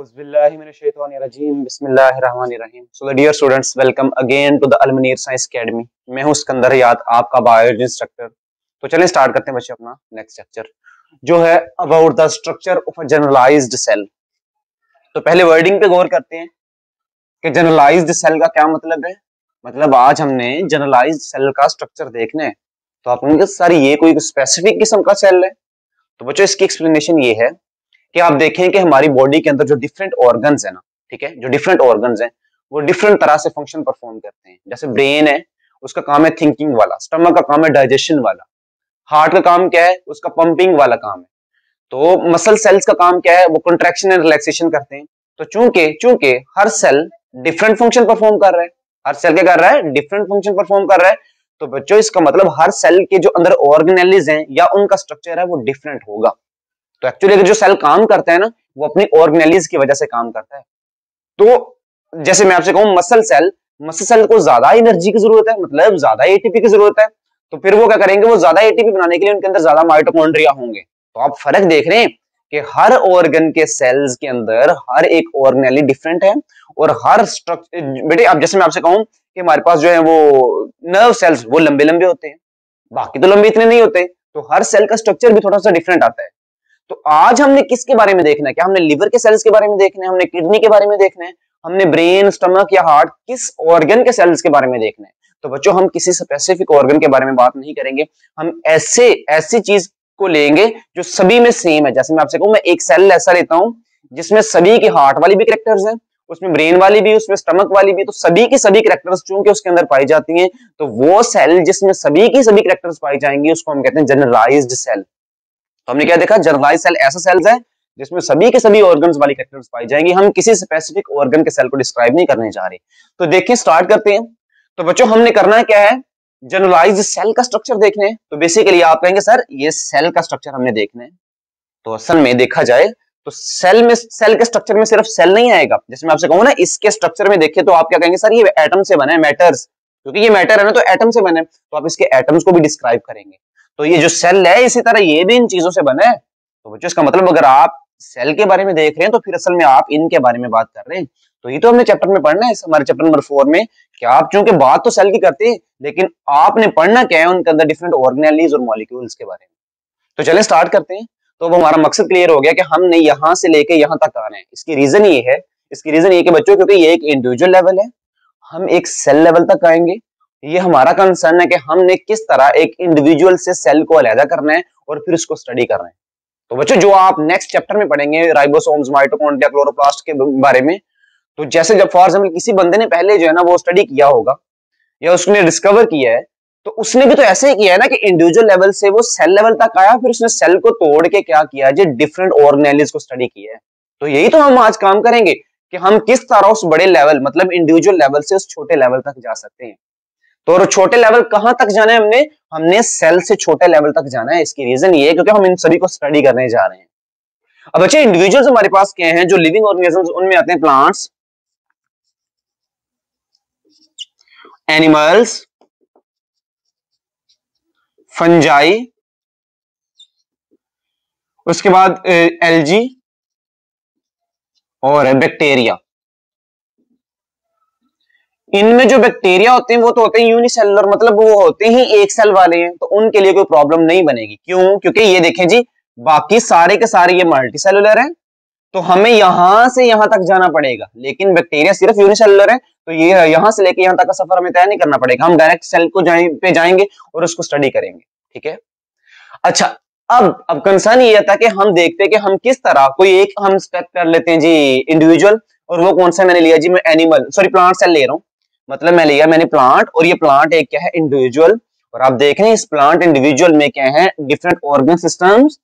औज़ुबिल्लाहिमिनश्शैतानिर्रजीम बिस्मिल्लाहिर्रहमानिर्रहीम। So dear students, welcome again to the Al Muneer science academy. मैं हूं सिकंदर हयात, आपका बायोलॉजी इंस्ट्रक्टर। तो चलें स्टार्ट करते हैं बच्चे अपना नेक्स्ट लेक्चर, जो है about the structure of a generalized cell. तो पहले वर्डिंग पे गौर करते हैं कि जनरलाइज्ड सेल का क्या मतलब है। मतलब आज हमने जनरलाइज्ड सेल का स्ट्रक्चर देखना है। तो आप कहेंगे सर ये कोई स्पेसिफिक किस्म का सेल है? तो बच्चों इसकी एक्सप्लेनेशन ये है कि आप देखें कि हमारी बॉडी के अंदर जो डिफरेंट ऑर्गन्स है ना, ठीक है, जो डिफरेंट ऑर्गन्स हैं वो डिफरेंट तरह से फंक्शन परफॉर्म करते हैं। जैसे ब्रेन है, उसका काम है थिंकिंग वाला, स्टमक का काम है डाइजेशन वाला, हार्ट का काम क्या है, उसका पंपिंग वाला काम है। तो मसल सेल्स का काम क्या है, वो कंट्रैक्शन एंड रिलैक्सेशन करते हैं। तो चूंकि चूंकि हर सेल डिफरेंट फंक्शन परफॉर्म कर रहा है, हर सेल क्या कर रहा है, डिफरेंट फंक्शन परफॉर्म कर रहा है। तो बच्चों इसका मतलब हर सेल के जो अंदर ऑर्गेनेलिज हैं या उनका स्ट्रक्चर है वो डिफरेंट होगा। तो एक्चुअली जो सेल काम करता है ना, वो अपनी ऑर्गेनेलिज की वजह से काम करता है। तो जैसे मैं आपसे कहूं मसल सेल को ज्यादा एनर्जी की जरूरत है, मतलब ज्यादा एटीपी की जरूरत है। तो फिर वो क्या करेंगे, वो ज्यादा एटीपी बनाने के लिए उनके अंदर ज्यादा माइटोकॉन्ड्रिया होंगे। तो आप फर्क देख रहे हैं कि हर ऑर्गन के सेल्स के अंदर हर एक ऑर्गेनेली डिफरेंट है। और हर स्ट्रक्चर बेटे, अब जैसे मैं आपसे कहूं कि हमारे पास जो है वो नर्व सेल्स वो लंबे लंबे होते हैं, बाकी तो लंबे इतने नहीं होते। तो हर सेल का स्ट्रक्चर भी थोड़ा सा डिफरेंट आता है। तो आज हमने किसके बारे में देखना है? क्या हमने लिवर के सेल्स के बारे में देखना है, हमने किडनी के बारे में देखना है, हमने ब्रेन, स्टमक या हार्ट, किस ऑर्गन के सेल्स के बारे में देखना है? तो बच्चों हम किसी स्पेसिफिक ऑर्गन के बारे में बात नहीं करेंगे, हम ऐसी चीज को लेंगे जो सभी में सेम है। जैसे मैं आपसे कहूं, मैं एक सेल ऐसा लेता हूं जिसमें सभी की हार्ट वाली भी कैरेक्टर्स हैं, उसमें ब्रेन वाली भी, उसमें स्टमक वाली भी, तो सभी की सभी कैरेक्टर्स चूंकि उसके अंदर पाई जाती हैं, तो वो सेल जिसमें सभी की सभी कैरेक्टर्स पाई जाएंगी उसको हम कहते हैं जनरलाइज्ड सेल। तो हमने क्या देखा, जनरलाइज सेल ऐसा सेल्स है जिसमें सभी के सभी ऑर्गन्स वाली कैरेक्टर्स पाई जाएंगी। हम किसी स्पेसिफिक ऑर्गन के सेल को डिस्क्राइब नहीं करने जा रहे। तो देखिए स्टार्ट करते हैं। तो बच्चों हमने करना है क्या है, जनरलाइज सेल का स्ट्रक्चर देखने हैं। तो बेसिकली आप कहेंगे सर ये सेल का स्ट्रक्चर हमने देखना है। तो असल में देखा जाए तो सेल के स्ट्रक्चर में सिर्फ सेल नहीं आएगा। जैसे मैं आपसे कहूं ना, इसके स्ट्रक्चर में देखिए तो आप क्या कहेंगे, सर ये एटम से बना है, मैटर्स, क्योंकि ये मैटर है ना, तो एटम से बना है। तो आप इसके एटम्स को भी डिस्क्राइब करेंगे। तो ये जो सेल है इसी तरह ये भी इन चीजों से बना है। तो बच्चों इसका मतलब अगर आप सेल के बारे में देख रहे हैं तो फिर असल में आप इनके बारे में बात कर रहे हैं। तो ये तो हमने चैप्टर में पढ़ना है, हमारे चैप्टर नंबर 4 में, कि आप चूंकि बात तो सेल की करते हैं लेकिन आपने पढ़ना क्या है, उनके अंदर डिफरेंट ऑर्गेनेलिज और मॉलिक्यूल्स के बारे में। तो चलिए स्टार्ट करते हैं। तो अब हमारा मकसद क्लियर हो गया कि हमने यहां से लेके यहां तक आना है। इसकी रीजन ये कि बच्चों क्योंकि ये एक इंडिविजुअल लेवल है, हम एक सेल लेवल तक आएंगे। ये हमारा कंसर्न है कि हमने किस तरह एक इंडिविजुअल से सेल को अलग करना है और फिर उसको स्टडी करना है। तो बच्चों जो आप नेक्स्ट चैप्टर में पढ़ेंगे राइबोसोम्स, माइटोकॉन्ड्रिया, क्लोरोप्लास्ट के बारे में, तो जैसे जब फॉर एग्जांपल किसी बंदे ने पहले जो है ना वो स्टडी किया होगा या उसने डिस्कवर किया है, तो उसने भी तो ऐसे ही किया है ना कि इंडिविजुअल लेवल से वो सेल लेवल तक आया, फिर उसने सेल को तोड़ के क्या किया, जो डिफरेंट ऑर्गेनेलिज को स्टडी किया है। तो यही तो हम आज काम करेंगे कि हम किस तरह उस बड़े लेवल मतलब इंडिविजुअल लेवल से उस छोटे लेवल तक जा सकते हैं। तो और छोटे लेवल कहां तक जाना है, हमने सेल से छोटे लेवल तक जाना है। इसकी रीजन ये है क्योंकि हम इन सभी को स्टडी करने जा रहे हैं। अब बच्चे इंडिविजुअल्स हमारे पास क्या हैं, जो लिविंग ऑर्गेनिजम्स, उनमें आते हैं प्लांट्स, एनिमल्स, फंजाई, उसके बाद एल्जी और बैक्टीरिया। इनमें जो बैक्टीरिया होते हैं वो तो होते हैं यूनिसेलुलर, मतलब वो होते ही एक सेल वाले हैं, तो उनके लिए कोई प्रॉब्लम नहीं बनेगी। क्यों? क्योंकि ये देखें जी, बाकी सारे के सारे ये मल्टीसेलुलर हैं, तो हमें यहां से यहां तक जाना पड़ेगा। लेकिन बैक्टीरिया सिर्फ यूनिसेलुलर है, तो ये यहां से लेके यहां तक का सफर हमें तय नहीं करना पड़ेगा। हम डायरेक्ट सेल को पे जाएंगे और उसको स्टडी करेंगे। ठीक है, अच्छा अब कंसर्न ये था कि हम देखते हैं कि हम किस तरह कोई एक हम स्टेप कर लेते हैं जी इंडिविजुअल, और वो कौन सा मैंने लिया जी, मैं प्लांट सेल ले रहा हूं। मतलब मैंने प्लांट, और ये प्लांट एक क्या है, इंडिविजुअल। और आप देख रहे हैं इस प्लांट इंडिविजुअल में क्या है, डिफरेंट ऑर्गन सिस्टम्स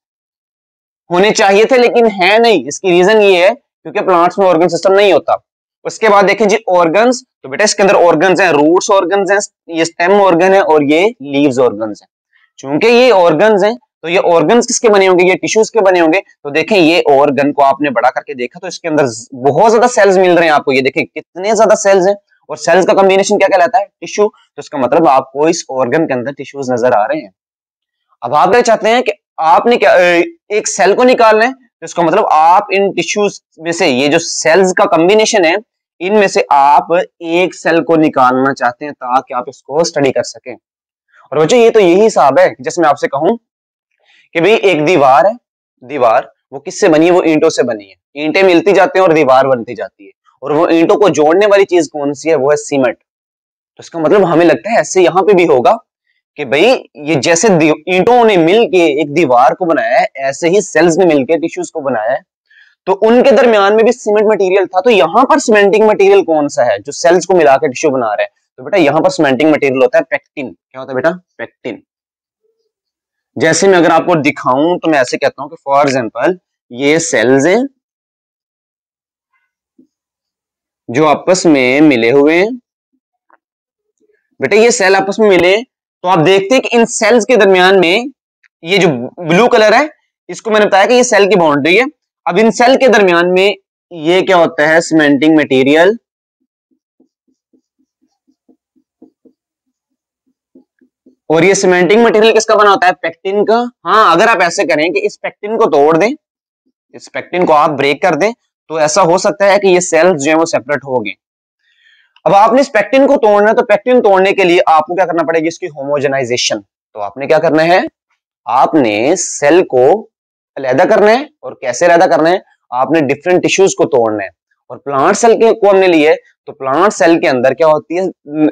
होने चाहिए थे लेकिन है नहीं। इसकी रीजन ये है क्योंकि प्लांट्स में ऑर्गन सिस्टम नहीं होता। उसके बाद देखें जी ऑर्गन्स, तो बेटा इसके अंदर ऑर्गन्स हैं, रूट्स ऑर्गन्स हैं, ये स्टेम ऑर्गन है और ये लीव्स ऑर्गन्स हैं। चूंकि ये ऑर्गन्स हैं तो ये ऑर्गन्स किसके बने होंगे, ये टिश्यूज के बने होंगे। तो देखें ये ऑर्गन को आपने बड़ा करके देखा तो इसके अंदर बहुत ज्यादा सेल्स मिल रहे हैं आपको। ये देखें कितने ज्यादा सेल्स हैं, और सेल्स का कॉम्बिनेशन क्या कहलाता है, टिश्यू। तो इसका मतलब आपको इस ऑर्गन के अंदर टिश्यूज नजर आ रहे हैं। अब आप क्या चाहते हैं कि आपने क्या एक सेल को निकालना है, तो इसका मतलब आप इन टिश्यूज में से ये जो सेल्स का कॉम्बिनेशन है, इनमें से आप एक सेल को निकालना चाहते हैं ताकि आप इसको स्टडी कर सकें। और बच्चों ये तो यही हिसाब है, जैसे मैं आपसे कहूं कि भाई एक दीवार है, दीवार वो किससे बनी है? वो ईंटों से बनी है। ईंटें मिलती जाती हैं और दीवार बनती जाती है, और वो ईंटों को जोड़ने वाली चीज कौन सी है? वो है सीमेंट। तो इसका मतलब हमें लगता है ऐसे यहां पे भी होगा कि भाई ये जैसे ईंटों ने मिलके एक दीवार को बनाया है, ऐसे ही सेल्स ने मिलके टिश्यूज को बनाया है, तो उनके दरमियान में भी सीमेंट मटेरियल था। तो यहां पर सीमेंटिंग मटेरियल कौन सा है जो सेल्स को मिलाकर टिश्यू बना रहा है? तो बेटा यहां पर सीमेंटिंग मटेरियल होता है पेक्टिन। क्या होता है बेटा? पेक्टिन। जैसे मैं अगर आपको दिखाऊं तो मैं ऐसे कहता हूं कि फॉर एग्जांपल ये सेल्स हैं जो आपस में मिले हुए हैं। बेटा ये सेल आपस में मिले तो आप देखते हैं कि इन सेल्स के दरमियान में ये जो ब्लू कलर है, इसको मैंने बताया कि ये सेल की बाउंड्री है। अब इन सेल के दरमियान में ये क्या होता है? Cementing material. और ये सीमेंटिंग मटेरियल किसका बना होता है? पेक्टिन का। हाँ, अगर आप ऐसे करें कि इस पेक्टिन को तोड़ दें, इस पेक्टिन को आप ब्रेक कर दें, तो ऐसा हो सकता है कि ये सेल्स जो है वो सेपरेट हो गए। अब आपने इस पेक्टिन को तोड़ना है, तो पेक्टिन तोड़ने के लिए आपको क्या करना पड़ेगा? इसकी होमोजेनाइजेशन। तो आपने क्या करना है? आपने सेल को अलहदा करना है। और कैसे अलहदा करना है? आपने डिफरेंट टिश्यूज को तोड़ना है। और प्लांट सेल के को हमने लिए, तो प्लांट सेल के अंदर क्या होती है?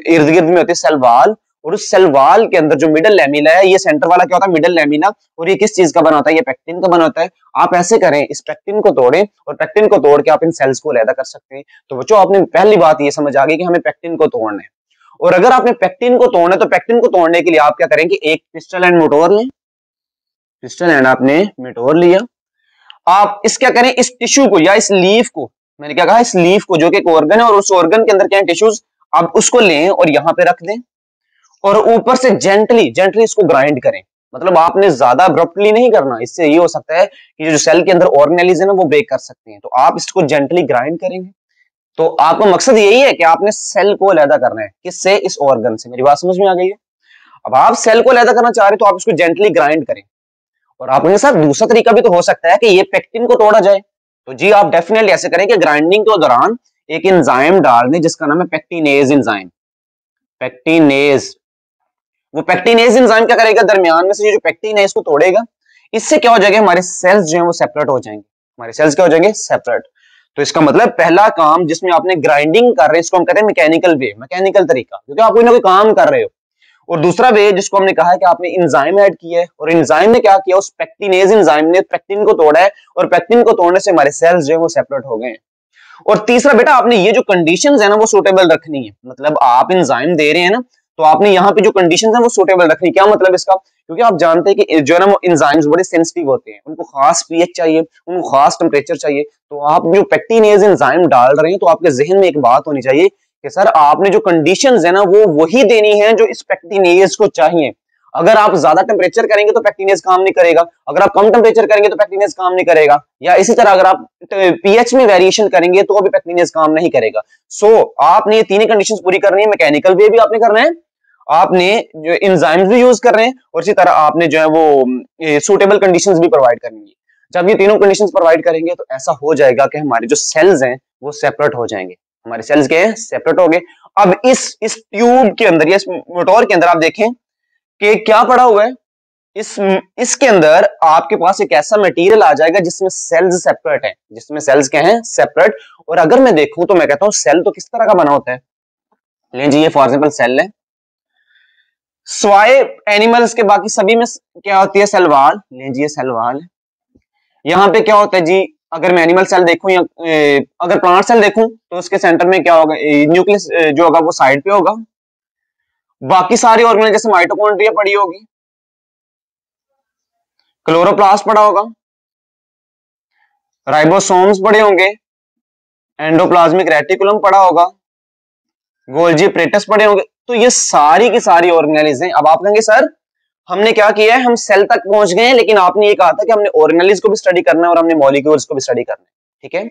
इर्द गिर्द में होती है सेल वाल, और उस सेल वाल के अंदर जो मिडल लैमिना है, ये सेंटर वाला क्या होता है? Middle lamina. और ये किस चीज का बना होता है? ये पेक्टिन का बना होता है। आप ऐसे करें, इस पेक्टिन को तोड़ें, और पेक्टिन को तोड़ के आप इन सेल्स को अलहदा कर सकते हैं। तो बच्चों आपने पहली बात ये समझ आ गई कि हमें पेक्टिन को तोड़ना है। और अगर आपने पेक्टिन को तोड़ना है, तो पेक्टिन को तोड़ने के लिए आप क्या करें कि एक पिस्टल एंड मोटोर लें। पिस्टल एंड आपने मोटोर लिया। आप इस क्या करें? इस टिश्यू को या इस लीफ को, मैंने क्या कहा? इस लीफ को, जो कि एक ऑर्गन है, और उस ऑर्गन के अंदर क्या है? टिश्यूज। आप उसको लें और यहां पे रख दें, और ऊपर से जेंटली जेंटली इसको ग्राइंड करें। मतलब आपने ज्यादा अब्रप्टली नहीं करना, इससे ये हो सकता है कि जो सेल के अंदर ऑर्गेनेलिज्म है ना, वो ब्रेक कर सकते हैं। तो आप इसको जेंटली ग्राइंड करेंगे। तो आपका मकसद यही है कि आपने सेल को अलहदा करना है। किससे? इस ऑर्गन से। मेरी बात समझ में आ गई है? अब आप सेल को अलहदा करना चाह रहे, तो आप इसको जेंटली ग्राइंड करें। और आपके साथ दूसरा तरीका भी तो हो सकता है कि ये पेक्टिन को तोड़ा जाए। तो जी आप डेफिनेटली ऐसे करें कि ग्राइंडिंग के दौरान एक एंजाइम डाल दें जिसका नाम है पेक्टिनेज एंजाइम। पेक्टिनेज। वो पेक्टिनेज एंजाइम क्या करेगा? दरमियान में से ये जो पेक्टिन है इसको तोड़ेगा। इससे क्या हो जाएगा? हमारे सेल्स जो है वो सेपरेट हो जाएंगे। हमारे सेल्स क्या हो जाएंगे? सेपरेट। तो इसका मतलब पहला काम जिसमें आपने ग्राइंडिंग कर रहे हैं, इसको हम कहते हैं मैकेनिकल वे, मैकेनिकल तरीका, क्योंकि आप कोई ना कोई काम कर रहे हो। और दूसरा वे जिसको हमने कहा है कि आपने एंजाइम ऐड किया है, और एंजाइम ने क्या किया? उस पेक्टिनेज एंजाइम ने पेक्टिन को तोड़ा है, और पेक्टिन को तोड़ने से हमारे सेल्स जो है वो सेपरेट हो गए हैं। और तीसरा बेटा आपने ये जो कंडीशंस है ना वो सूटेबल रखनी है। मतलब आप एंजाइम दे रहे हैं ना, तो आपने यहाँ पे जो कंडीशंस है वो सूटेबल रखनी है। क्या मतलब इसका? क्योंकि आप जानते हैं कि जो है ना वो एंजाइम्स बड़े सेंसिटिव होते हैं, उनको खास पीएच चाहिए, उनको खास टेम्परेचर चाहिए। तो आप जो पेक्टिनेज एंजाइम डाल रहे हैं, तो आपके जहन में एक बात होनी चाहिए कि सर आपने जो कंडीशंस है ना वो वही देनी है जो इस पेक्टिनेज को चाहिए। अगर आप ज्यादा टेम्परेचर करेंगे तो पेक्टिनेज काम नहीं करेगा, अगर आप कम टेम्परेचर करेंगे तो पेक्टिनेज काम नहीं करेगा, या इसी तरह अगर आप पीएच में वेरिएशन करेंगे तो भी पेक्टिनेज काम नहीं करेगा। सो आपने ये तीनों कंडीशंस पूरी करनी है। मैकेनिकल वे भी आपने करना है, आपने जो एंजाइम्स भी यूज कर रहे हैं, और इसी तरह आपने जो है वो सूटेबल कंडीशंस भी प्रोवाइड करनी है। जब ये तीनों कंडीशंस प्रोवाइड करेंगे तो ऐसा हो जाएगा कि हमारे जो सेल्स हैं वो सेपरेट हो जाएंगे। हमारे सेल्स के सेपरेट हो गए। अब इस ट्यूब के अंदर या इस मोटर के अंदर आप देखें कि क्या पड़ा हुआ है। इसके अंदर आपके पास एक ऐसा मटेरियल आ जाएगा जिसमें सेल्स सेपरेट है, जिसमें सेल्स क्या हैं? सेपरेट। और अगर मैं देखूं तो मैं कहता हूं सेल तो किस तरह का बना होता है। लें जी, ये फॉर एग्जांपल सेल है। स्वाय एनिमल्स के बाकी सभी में क्या होती है? Cell wall. लें जी, ये सेल वाल है। यहां पे क्या होता है जी? अगर मैं एनिमल सेल देखूं या अगर प्लांट सेल देखूं तो उसके सेंटर में क्या होगा? न्यूक्लियस जो होगा वो साइड पे होगा। बाकी सारी ऑर्गेनेल जैसे माइटोकॉन्ड्रिया पड़ी होगी, क्लोरोप्लास्ट पड़ा होगा, राइबोसोम्स पड़े होंगे, एंडोप्लाज्मिक रेटिकुलम पड़ा होगा, गोल्जी अपरेटस पड़े होंगे। तो ये सारी की सारी ऑर्गेनेलिज हैं। अब आप कहेंगे सर हमने क्या किया है? हम सेल तक पहुंच गए हैं, लेकिन आपने ये कहा था कि हमने ऑर्गेनेलिज को भी स्टडी करना है और हमने मॉलिक्यूल्स को भी स्टडी करना है। ठीक है,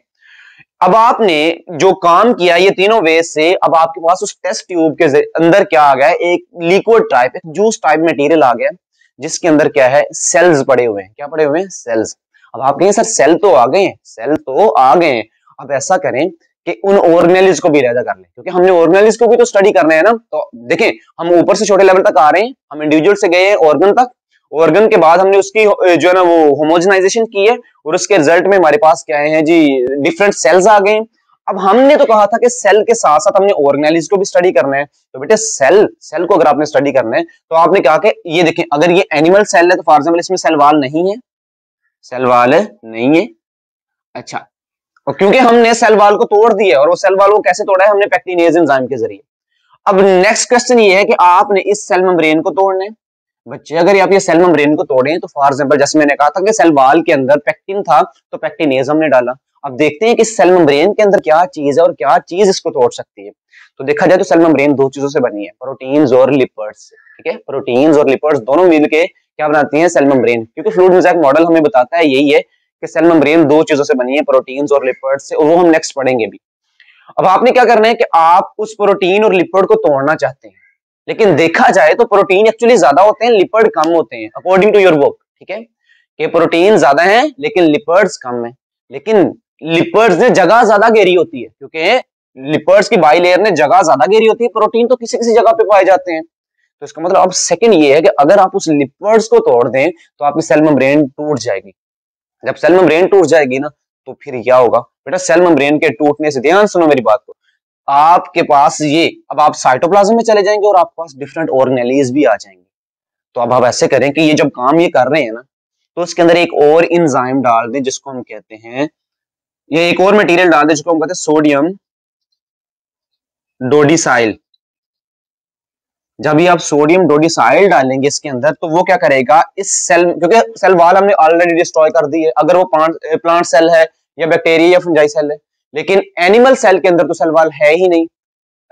अब आपने जो काम किया ये तीनों वे से, अब आपके पास उस टेस्ट ट्यूब के अंदर क्या आ गया? एक लिक्विड टाइप, एक जूस टाइप मटेरियल आ गया, जिसके अंदर क्या है? सेल्स पड़े हुए हैं। क्या पड़े हुए हैं? सेल्स। अब आप कहें सर सेल तो आ गए हैं, सेल तो आ गए हैं, अब ऐसा करें कि उन ऑर्गेनेलिज को भी अलग कर लें, क्योंकि हमने ऑर्गेनेलिज को भी तो स्टडी करना है ना। तो देखें हम ऊपर से छोटे लेवल तक आ रहे हैं, हम इंडिविजुअल से गए हैं ऑर्गन तक, ऑर्गन के बाद हमने उसकी जो है ना वो होमोजेनाइजेशन की है, और उसके रिजल्ट में हमारे पास क्या है जी, डिफरेंट सेल्स आ गए। अब हमने तो कहा था कि सेल के साथ साथ हमने ऑर्गेनेलिज को भी स्टडी करना है, तो बेटे सेल सेल को अगर आपने स्टडी करना है तो आपने कहा कि ये देखें अगर ये एनिमल सेल है तो फॉर एग्जाम्पल इसमें सेल वाल नहीं है, सेल वाल नहीं है। अच्छा, और क्योंकि हमने सेल वाल को तोड़ दिया, और वो सेल वाल को कैसे तोड़ा है, हमने पेक्टिनेज एंजाइम के जरिए। अब नेक्स्ट क्वेश्चन ये है कि आपने इस सेल मेम्ब्रेन को तोड़ना है। बच्चे अगर आप ये सेल मेम्ब्रेन को तोड़े तो फॉर एग्जांपल जैसे मैंने कहा था कि सेल वाल के अंदर पेक्टिन था तो पेक्टिनेज हमने डाला। अब देखते हैं कि सेल मेम्ब्रेन के अंदर क्या चीज है और क्या चीज इसको तोड़ सकती है। तो देखा जाए तो सेल मेम्ब्रेन दो चीजों से बनी है, प्रोटीन्स और लिपिड्स से। ठीक है, प्रोटीन्स और लिपिड्स दोनों मिलके क्या बनाती हैं, सेल मेम्ब्रेन। क्योंकि फ्लूइड मोज़ेक मॉडल हमें बताता है यही है कि सेल मेम्ब्रेन दो चीजों से बनी है, प्रोटीन्स और लिपिड्स से, और वो हम नेक्स्ट पढ़ेंगे भी। अब आपने क्या करना है कि आप उस प्रोटीन और लिपिड को तोड़ना चाहते हैं, लेकिन देखा जाए तो प्रोटीन एक्चुअली ज्यादा होते हैं, लिपिड कम होते हैं, अकॉर्डिंग टू योर वर्क। ठीक है, कि प्रोटीन ज्यादा है लेकिन लिपिड्स कम है, लेकिन लिपिड्स ने जगह ज्यादा घेरी होती है, क्योंकि लिपिड्स की बाइलेयर ने जगह ज्यादा घेरी होती है, प्रोटीन तो किसी किसी जगह पे पाए जाते हैं। तो इसका मतलब अब सेकंड ये है कि अगर आप उस लिपिड्स को तोड़ दें तो आपकी सेल मेम्ब्रेन टूट जाएगी। जब सेल मेम्ब्रेन टूट जाएगी ना तो फिर क्या होगा बेटा, सेल मेम्ब्रेन के टूटने से, ध्यान सुनो मेरी बात को, आपके पास ये, अब आप साइटोप्लाज्म में चले जाएंगे और आपके पास डिफरेंट ऑर्गेनेलिज भी आ जाएंगे। तो अब आप ऐसे करें कि ये जब काम ये कर रहे हैं ना तो उसके अंदर एक और इंजाइम डाल दें जिसको हम कहते हैं, ये एक और मटेरियल डाल दें जिसको हम कहते हैं सोडियम डोडिसाइल। जब ये आप सोडियम डोडिसाइल डालेंगे इसके अंदर तो वो क्या करेगा, इस सेल, क्योंकि सेल वाल हमने ऑलरेडी डिस्ट्रॉय कर दी है, अगर वो प्लांट सेल है या बैक्टीरिया या फंजाई सेल है, लेकिन एनिमल सेल के अंदर तो सेल वाल है ही नहीं,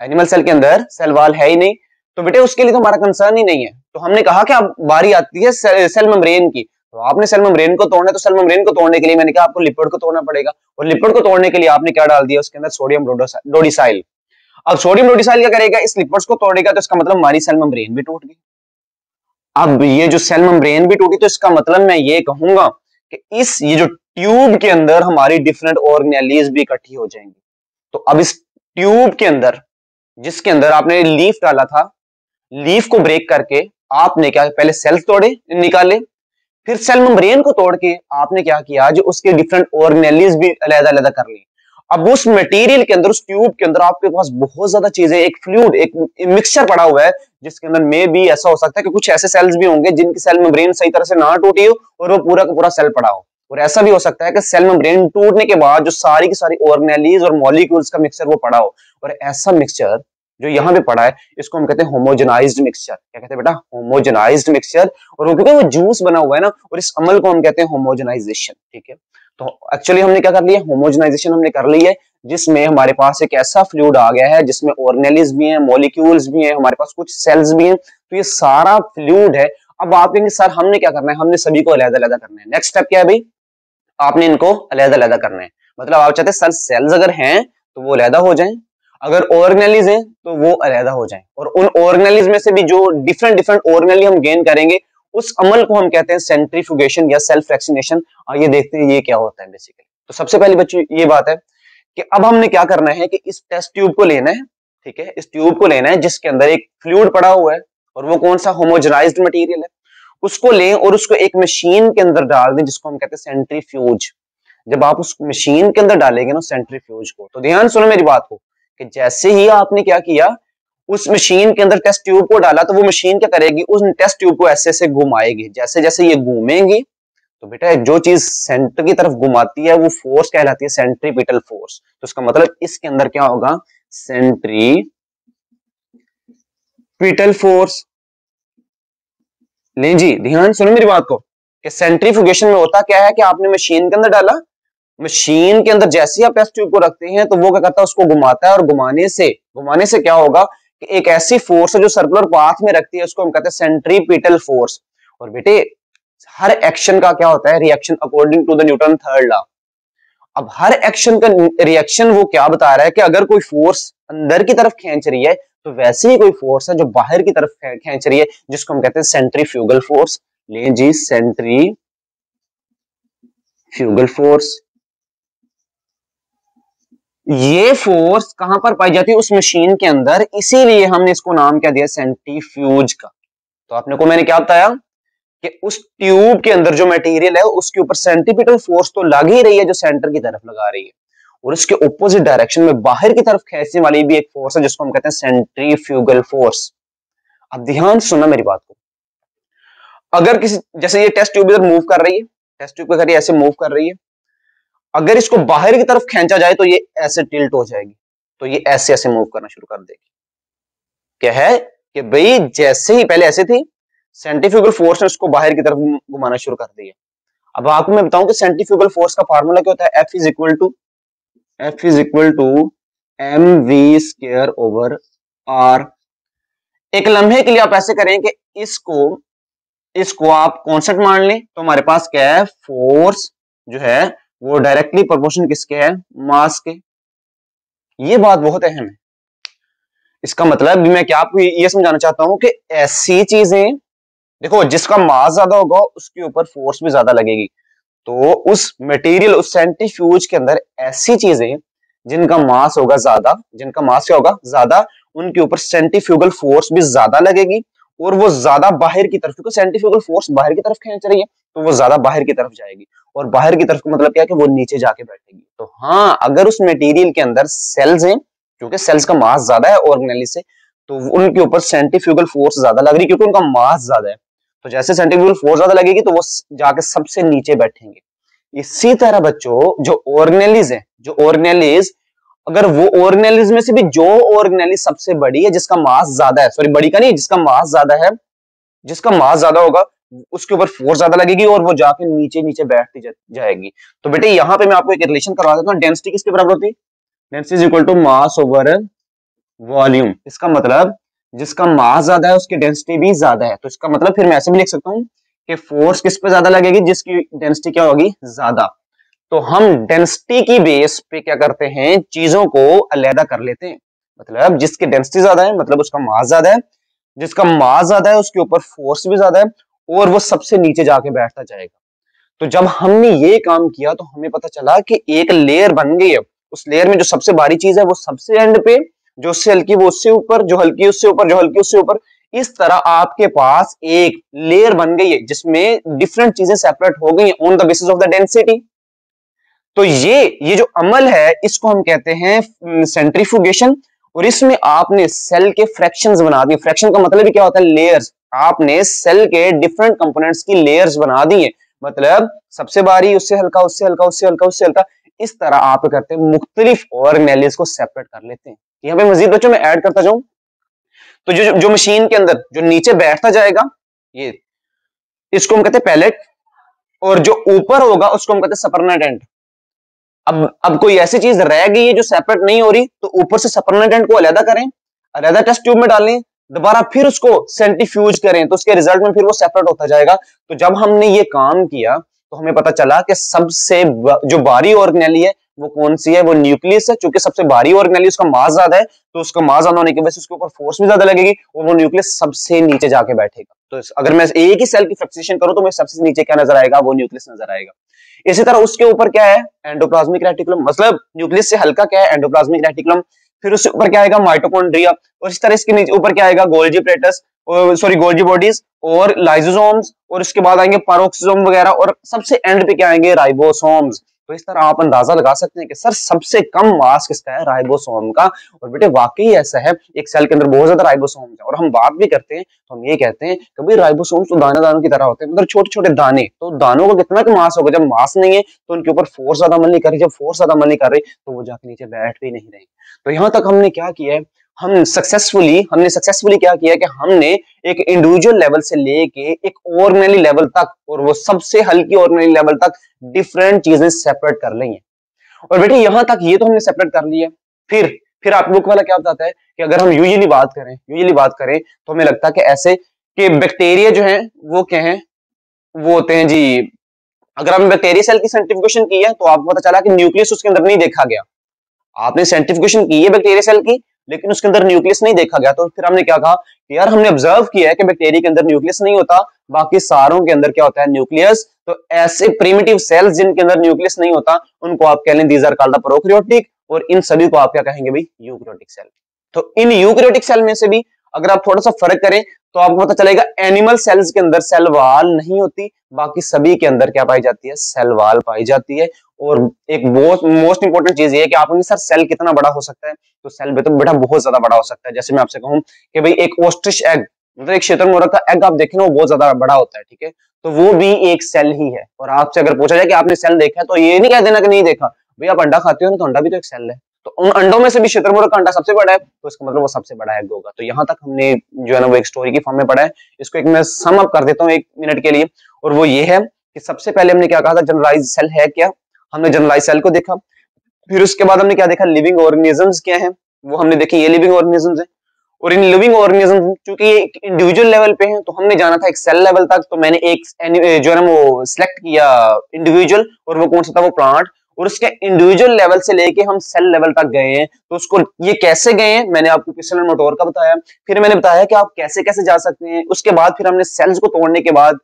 एनिमल सेल के अंदर सेल वाल है ही नहीं, तो बेटे उसके लिए तो हमारा कंसर्न ही नहीं है। तो हमने कहा कि अब बारी आती है सेल मेम्ब्रेन की, तो आपने सेल मेम्ब्रेन को तोड़ना है, तो सेल मेम्ब्रेन को तोड़ने के लिए मैंने कहा आपको लिपिड को तोड़ना पड़ेगा, और लिपिड को तोड़ने के लिए आपने क्या डाल दिया उसके अंदर, सोडियम डोडिसाइल। अब सोडियम डोडिसाइल क्या करेगा, इस लिपिड्स को तोड़ेगा, तो इसका मतलब हमारी सेल मेम्ब्रेन भी टूट गई। अब ये जो सेल मेम्ब्रेन भी टूटी तो इसका मतलब मैं ये कहूंगा कि ये जो ट्यूब के अंदर हमारी डिफरेंट ऑर्गेनेलिज भी इकट्ठी हो जाएंगी। तो अब इस ट्यूब के अंदर, जिसके अंदर आपने लीफ डाला था, लीफ को ब्रेक करके आपने क्या, पहले सेल्स तोड़े निकाले, फिर सेल मेम्ब्रेन को तोड़ के आपने क्या किया, जो उसके डिफरेंट ऑर्गेनेलिज भी अलग-अलग कर ली। अब उस मटेरियल के अंदर, उस ट्यूब के अंदर आपके पास बहुत ज्यादा चीजें, एक फ्लूइड, एक मिक्सचर पड़ा हुआ है, जिसके अंदर में भी ऐसा हो सकता है कि कुछ ऐसे सेल्स भी होंगे जिनकी सेल मेम्ब्रेन सही तरह से ना टूटी हो और वो पूरा का पूरा सेल पड़ा हो, और ऐसा भी हो सकता है कि सेल मेम्ब्रेन टूटने के बाद जो सारी की सारी ऑर्गेनेलिज और मॉलिक्यूल्स का मिक्सचर वो पड़ा हो, और ऐसा मिक्सचर जो यहाँ पे पड़ा है इसको हम कहते हैं होमोजेनाइज्ड मिक्सचर। क्या कहते हैं बेटा, होमोजेनाइज्ड मिक्सचर। और वो क्योंकि वो जूस बना हुआ है ना, और इस अमल को हम कहते हैं होमोजेनाइजेशन। ठीक है, तो एक्चुअली हमने क्या कर लिया, होमोजेनाइजेशन हमने कर ली है, जिसमें हमारे पास एक ऐसा फ्लूइड आ गया है जिसमें ऑर्गेनेलिज भी हैं, मॉलिक्यूल्स भी हैं, हमारे पास कुछ सेल्स भी हैं, तो ये सारा फ्लूइड है। अब आप कहेंगे सर हमने क्या करना है, हमने सभी को अलग-अलग करना है। नेक्स्ट स्टेप क्या है भाई, आपने इनको अलग-अलग करना है। मतलब आप चाहते हैं सेल्स अगर हैं तो वो अलग हो जाएं, अगर ऑर्गेनेलिज हैं तो वो अलग हो जाएं, और उन ऑर्गेनेलिज में से भी जो डिफरेंट डिफरेंट ऑर्गेनेली हम गेन करेंगे उस अमल को हम कहते हैं सेंट्रीफ्यूगेशन या सेल्फ फ्रैक्शनेशन। आइए देखते हैं ये क्या होता है बेसिकली। तो सबसे पहले बच्चों ये बात है कि अब हमने क्या करना है कि इस टेस्ट ट्यूब को लेना है। ठीक है, इस ट्यूब को लेना है जिसके अंदर एक फ्लूइड पड़ा हुआ है, और वो कौन सा, होमोजेनाइज्ड मटेरियल है। उसको लें और उसको एक मशीन के अंदर डाल दें जिसको हम कहते हैं सेंट्रीफ्यूज। जब आप उस मशीन के अंदर डालेंगे ना सेंट्रीफ्यूज को, तो ध्यान सुनो मेरी बात को, कि जैसे ही आपने क्या किया, उस मशीन के अंदर टेस्ट ट्यूब को डाला, तो वो मशीन क्या करेगी, उस टेस्ट ट्यूब को ऐसे ऐसे घुमाएगी, जैसे जैसे ये घूमेंगी तो बेटा जो चीज सेंटर की तरफ घुमाती है वो फोर्स कहलाती है सेंट्रीपिटल फोर्स। तो इसका मतलब इसके अंदर क्या होगा, सेंट्रीपिटल फोर्स। नहीं जी, ध्यान सुनो मेरी बात को, कि सेंट्रीफ्यूगेशन में होता क्या है कि आपने मशीन के अंदर डाला, मशीन के अंदर जैसे ही आप टेस्ट ट्यूब को रखते हैं तो वो क्या करता है, उसको घुमाता है, और घुमाने से क्या होगा कि एक ऐसी फोर्स है जो सर्कुलर पाथ में रखती है, उसको हम कहते हैं सेंट्रीपिटल फोर्स। और बेटे हर एक्शन का क्या होता है, reaction, according to the Newton third law. अब हर एक्शन का रिएक्शन वो क्या बता रहा है कि अगर कोई फोर्स अंदर की तरफ खींच रही है तो वैसे ही कोई फोर्स है जो बाहर की तरफ खींच रही है, जिसको हम कहते हैं सेंट्रीफ्यूगल फोर्स। ले जी, सेंट्रीफ्यूगल सेंट्रीफ्यूगल फोर्स। ये फोर्स कहां पर पाई जाती है? उस मशीन के अंदर, इसीलिए हमने इसको नाम क्या दिया? सेंट्रीफ्यूज का। तो आपने को मैंने क्या बताया कि उस ट्यूब के अंदर जो मटेरियल है उसके ऊपर सेंट्रीपिटल फोर्स तो लग ही रही है, जो सेंटर की तरफ लगा रही है, और उसके ऑपोजिट डायरेक्शन में बाहर की तरफ खींचने वाली भी एक फोर्स है जिसको हम कहते हैं सेंट्रीफ्यूगल फोर्स। अब ध्यान सुनना मेरी बात को। अगर किसी, जैसे ये टेस्ट ट्यूब इधर मूव कर रही है, टेस्ट ट्यूब अगर ऐसे मूव कर रही है, अगर इसको बाहर की तरफ खींचा जाए तो ये ऐसे टिल्ट हो जाएगी, तो ये ऐसे ऐसे मूव करना शुरू कर देगी। क्या है कि भाई जैसे ही पहले ऐसे थी, सेंट्रीफ्यूगल फोर्स ने उसको बाहर की तरफ घुमाना शुरू कर दिया। अब आपको मैं बताऊं कि सेंट्रीफ्यूगल फोर्स का फार्मूला क्या होता है? F is equal to M V square over R. एक लम्हे के लिए आप ऐसे करें कि इसको आप कांस्टेंट मान लें, तो हमारे पास क्या है? फोर्स जो है वो डायरेक्टली प्रोपोर्शनल किसके है? मास के। ये बात बहुत अहम है। इसका मतलब मैं क्या आपको ये समझाना चाहता हूं कि ऐसी चीजें, देखो जिसका मास ज्यादा होगा उसके ऊपर फोर्स भी ज्यादा लगेगी। तो उस मटेरियल, उस सेंट्रीफ्यूज के अंदर ऐसी चीजें जिनका मास होगा ज्यादा, जिनका मास क्या होगा? ज्यादा, उनके ऊपर सेंट्रीफ्यूगल फोर्स भी ज्यादा लगेगी, और वो ज्यादा बाहर की तरफ, क्योंकि सेंट्रीफ्यूगल फोर्स बाहर की तरफ खींच रही है, तो वो ज्यादा बाहर की तरफ जाएगी। और बाहर की तरफ का मतलब क्या है? कि वो नीचे जाके बैठेगी। तो हाँ, अगर उस मटेरियल के अंदर सेल्स हैं, क्योंकि सेल्स का मास ज्यादा है ऑर्गेनेली से, तो उनके ऊपर सेंट्रीफ्यूगल फोर्स ज्यादा लग रही है, क्योंकि उनका मास ज्यादा है। तो जैसे सेंट्रीफ्यूगल फोर्स ज्यादा लगेगी तो वो जाके सबसे नीचे बैठेंगे। इसी तरह बच्चों, जो ऑर्गेनेलीज है, जो ऑर्गेनेलीज, अगर वो ऑर्गेनेलीज में से भी जो ऑर्गेनेली सबसे बड़ी है, जिसका मास ज्यादा है, सॉरी बड़ी का नहीं, जिसका मास ज्यादा है, जिसका मास ज्यादा होगा, उसके ऊपर फोर्स ज्यादा लगेगी और वो जाके नीचे नीचे बैठती जाएगी। तो बेटे यहाँ पे मैं आपको एक रिलेशन करवा देता हूँ। डेंसिटी किसके बराबर होती है? Density is equal to mass over volume. इसका मतलब जिसका मास ज्यादा है उसकी डेंसिटी भी ज्यादा है। तो इसका मतलब फिर मैं ऐसे भी लिख सकता हूँ कि फोर्स किस पे ज्यादा लगेगी? जिसकी डेंसिटी क्या होगी? ज्यादा। तो हम डेंसिटी की बेस पे क्या करते हैं? चीजों को अलग कर लेते हैं। मतलब जिसकी डेंसिटी ज्यादा है मतलब उसका मास ज्यादा है, जिसका मास ज्यादा है उसके ऊपर फोर्स भी ज्यादा है, और वो सबसे नीचे जाके बैठता जाएगा। तो जब हमने ये काम किया तो हमें पता चला कि एक लेयर बन गई है। उस लेयर में जो सबसे भारी चीज है वो सबसे एंड पे, जो उससे हल्की वो उससे ऊपर, जो हल्की उससे ऊपर, जो हल्की उससे ऊपर। इस तरह आपके पास एक लेयर बन गई है जिसमें डिफरेंट चीजें सेपरेट हो गई on the basis of the density. तो ये जो अमल है इसको हम कहते हैं सेंट्रीफ्यूगेशन। और इसमें आपने सेल के फ्रैक्शंस बना दिए। फ्रैक्शन का मतलब ही क्या होता है? लेयर्स। आपने सेल के डिफरेंट कंपोनेंट्स की लेयर्स बना दी है। मतलब सबसे बारी, उससे हल्का, उससे हल्का, उससे हल्का, उससे हल्का। इस तरह आप करते हैं, मुख्तलिफ ऑर्गेनेल्स को सेपरेट कर लेते हैं। यहाँ पे मजीद बच्चों में ऐड करता जाऊं तो जो मशीन के अंदर जो नीचे बैठता जाएगा, ये इसको हम कहते हैं पैलेट, और जो ऊपर होगा उसको हम कहते हैं सपर्नेटेंट। अब कोई ऐसी चीज रह गई है जो सेपरेट नहीं हो रही, तो ऊपर से सपर्नेटेंट को अलग करें, अलग टेस्ट ट्यूब में डालें, दोबारा फिर उसको सेंट्रीफ्यूज करें, तो उसके रिजल्ट में फिर वो सेपरेट होता जाएगा। तो जब हमने ये काम किया तो हमें पता चला कि सबसे जो भारी ऑर्गेनेली है वो कौन सी है? वो न्यूक्लियस है। चूंकि सबसे भारी ऑर्गेनेली, उसका मास ज्यादा है, तो उसका मास ज्यादा होने की वजह से उसके ऊपर फोर्स भी ज्यादा लगेगी, और वो न्यूक्लियस सबसे नीचे जाके बैठेगा। तो अगर मैं एक ही सेल की फ्रैक्शन करूं तो मुझे सबसे नीचे क्या नजर आएगा? वो न्यूक्लियस नजर आएगा। इसी तरह उसके ऊपर क्या है? Endoplasmic reticulum. मतलब न्यूक्लियस से हल्का क्या है? Endoplasmic reticulum. फिर उसके ऊपर क्या आएगा? माइटोकॉन्ड्रिया। और इस तरह इसके नीचे ऊपर क्या आएगा? Golgi plates, sorry Golgi bodies और लाइसोसोम्स, और इसके बाद आएंगे पैरोक्सिसोम वगैरह, और सबसे एंड पे क्या आएंगे? राइबोसोम्स। तो इस तरह आप अंदाजा लगा सकते हैं कि सर सबसे कम मास किसका है? राइबोसोम का। और बेटे वाकई ऐसा है, एक सेल के अंदर बहुत ज्यादा राइबोसोम्स है। और हम बात भी करते हैं तो हम ये कहते हैं कि भाई राइबोसोम्स तो दाने दानों की तरह होते हैं, मतलब छोटे छोटे दाने। तो दानों का कितना मास होगा? जब मास नहीं है तो उनके ऊपर फोर्स ज्यादा अमल नहीं कर रही, जब फोर्स ज्यादा अमल नहीं कर रही तो वो जाके नीचे बैठ भी नहीं रही। तो यहां तक हमने क्या किया है? हमने सक्सेसफुली क्या किया कि हमने एक इंडिविजुअल लेवल से लेके एक ऑर्गेनेली लेवल तक, और वो सबसे हल्की ऑर्गेनेली लेवल तक डिफरेंट चीजें सेपरेट कर ली हैं। और बेटे यहां तक ये तो हमने सेपरेट कर लिया। फिर आप बुक वाला क्या बताता है कि अगर हम यूजुअली बात करें तो हमें लगता है कि ऐसे कि बैक्टीरिया जो है वो क्या है? वो होते हैं जी, अगर हमने बैक्टीरिया सेल की सेंट्रीफ्यूगेशन की है तो आपको पता चला कि न्यूक्लियस उसके अंदर नहीं देखा गया। आपने सेंट्रीफ्यूगेशन की है बैक्टीरिया सेल की, लेकिन उसके अंदर न्यूक्लियस नहीं देखा गया। तो फिर हमने क्या कहा कि यार हमने ऑब्जर्व किया है कि बैक्टीरिया के अंदर न्यूक्लियस नहीं होता, बाकी सारों के अंदर क्या होता है, न्यूक्लियस। तो ऐसे प्रिमिटिव सेल्स जिनके अंदर न्यूक्लियस नहीं होता उनको आप कह लें these are called the prokaryotic, और इन सभी को आप क्या कहेंगे भाई, यूकैरियोटिक सेल। तो इन यूकैरियोटिक सेल में से भी अगर आप थोड़ा सा फर्क करें तो आपको पता चलेगा एनिमल सेल्स के अंदर सेल वॉल नहीं होती, बाकी सभी के अंदर क्या पाई जाती है, सेल वॉल पाई जाती है। और एक बहुत मोस्ट इंपॉर्टेंट चीज ये है कि आप सर सेल कितना बड़ा हो सकता है, तो सेल बेटा बहुत ज्यादा बड़ा हो सकता है। जैसे मैं आपसे कहूं कि भाई एक ऑस्ट्रिच एग, मतलब एक शुतुरमुर्ग का एग आप देखें ना, वो बहुत ज्यादा बड़ा होता है, ठीक है, तो वो भी एक सेल ही है। और आपसे अगर पूछा जाए कि आपने सेल देखा है, तो ये नहीं कह देना कि नहीं देखा, भाई आप अंडा खाते हो ना, तो अंडा भी तो एक सेल है। तो उन अंडों में से भी शुतुरमुर्ग का अंडा सबसे बड़ा है, तो इसका मतलब वो सबसे बड़ा एग होगा। तो यहाँ तक हमने जो है ना वो एक स्टोरी की फॉर्म में पढ़ा है। इसको एक मैं सम अप कर देता हूँ 1 मिनट के लिए, और वो ये है कि सबसे पहले हमने क्या कहा था, जनरलाइज सेल है क्या, हमने जनरलाइज सेल को देखा। फिर उसके बाद हमने क्या देखा, लिविंग ऑर्गेनिजम्स क्या है, वो हमने देखी, ये लिविंग ऑर्गेनिजम्स है। और इन लिविंग ऑर्गेनिज्म चूंकि ये इंडिविजुअल लेवल पे हैं, तो हमने जाना था एक सेल लेवल तक, तो मैंने एक जो है ना वो सिलेक्ट किया इंडिविजुअल, और वो कौन सा था, वो प्लांट। और उसके इंडिविजुअल लेवल से लेके हम सेल लेवल तक गए हैं। तो उसको ये कैसे गए हैं, मैंने आपको पिछले मोटोर का बताया, फिर मैंने बताया कि आप कैसे कैसे जा सकते हैं। उसके बाद फिर हमने सेल्स को तोड़ने के बाद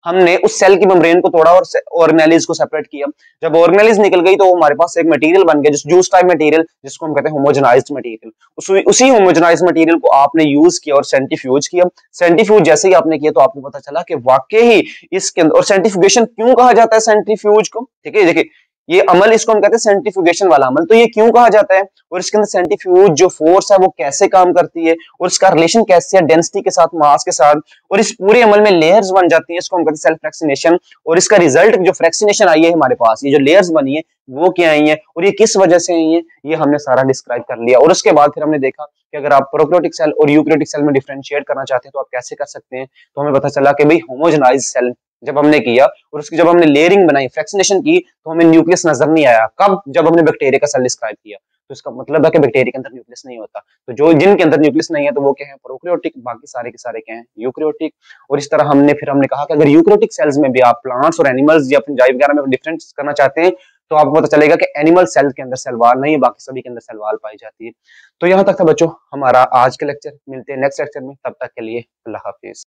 हमने उस सेल की मेम्ब्रेन को तोड़ा और ऑर्गेनेलिज को सेपरेट किया। जब ऑर्गेनेलिज निकल गई तो हमारे पास एक मटेरियल बन गया, जिस जूस टाइप मटेरियल, जिसको हम कहते हैं होमोजेनाइज्ड मटेरियल। उसी होमोजेनाइज्ड मटेरियल को आपने यूज किया और सेंट्रीफ्यूज किया। सेंट्रीफ्यूज जैसे ही आपने किया तो आपको पता चला कि वाकई ही इसके अंदर, और सेंट्रीफ्यूगेशन क्यों कहा जाता है सेंट्रीफ्यूज को, ठीक है, देखिए ये अमल, इसको हम कहते हैं सेंट्रीफ्यूगेशन वाला अमल। तो ये क्यों कहा जाता है, और इसके अंदर सेंट्रीफ्यूज जो फोर्स है वो कैसे काम करती है, और इसका रिलेशन कैसे है डेंसिटी के साथ, मास के साथ, और इस पूरे अमल में लेयर्स बन जाती हैं, इसको हम कहते हैं सेल्फ फ्रैक्शनेशन। और इसका रिजल्ट जो फ्रैक्शनेशन आई है हमारे पास, ये जो लेयर्स बनी है वो क्या आई है, और ये किस वजह से आई है, ये हमने सारा डिस्क्राइब कर लिया। और उसके बाद फिर हमने देखा कि अगर आप प्रोकैरियोटिक सेल और यूकैरियोटिक सेल में डिफरेंशिएट करना चाहते हैं तो आप कैसे कर सकते हैं। तो हमें पता चला कि भाई होमोजेनाइज्ड सेल जब हमने किया और उसकी जब हमने लेयरिंग बनाई, फ्रैक्शनेशन की, तो हमें न्यूक्लियस नजर नहीं आया। कब, जब हमने बैक्टीरिया का सेल डिस्क्राइब किया। तो इसका मतलब है कि बैक्टीरिया के अंदर न्यूक्लियस नहीं होता। तो जो जिनके अंदर न्यूक्लियस नहीं है तो वो क्या है, प्रोकैरियोटिक, बाकी सारे के सारे क्या हैं, यूकैरियोटिक। और इस तरह हमने कहा कि अगर यूकैरियोटिक सेल्स में भी आप प्लांट्स और एनिमल्स या फंजाई वगैरह में डिफरेंस करना चाहते हैं, तो आपको पता चलेगा कि एनिमल सेल के अंदर सेल वॉल नहीं है, बाकी सभी के अंदर सेल वॉल पाई जाती है। तो यहाँ तक था बच्चों हमारा आज का लेक्चर। मिलते हैं नेक्स्ट लेक्चर में, तब तक के लिए अल्लाह हाफिज।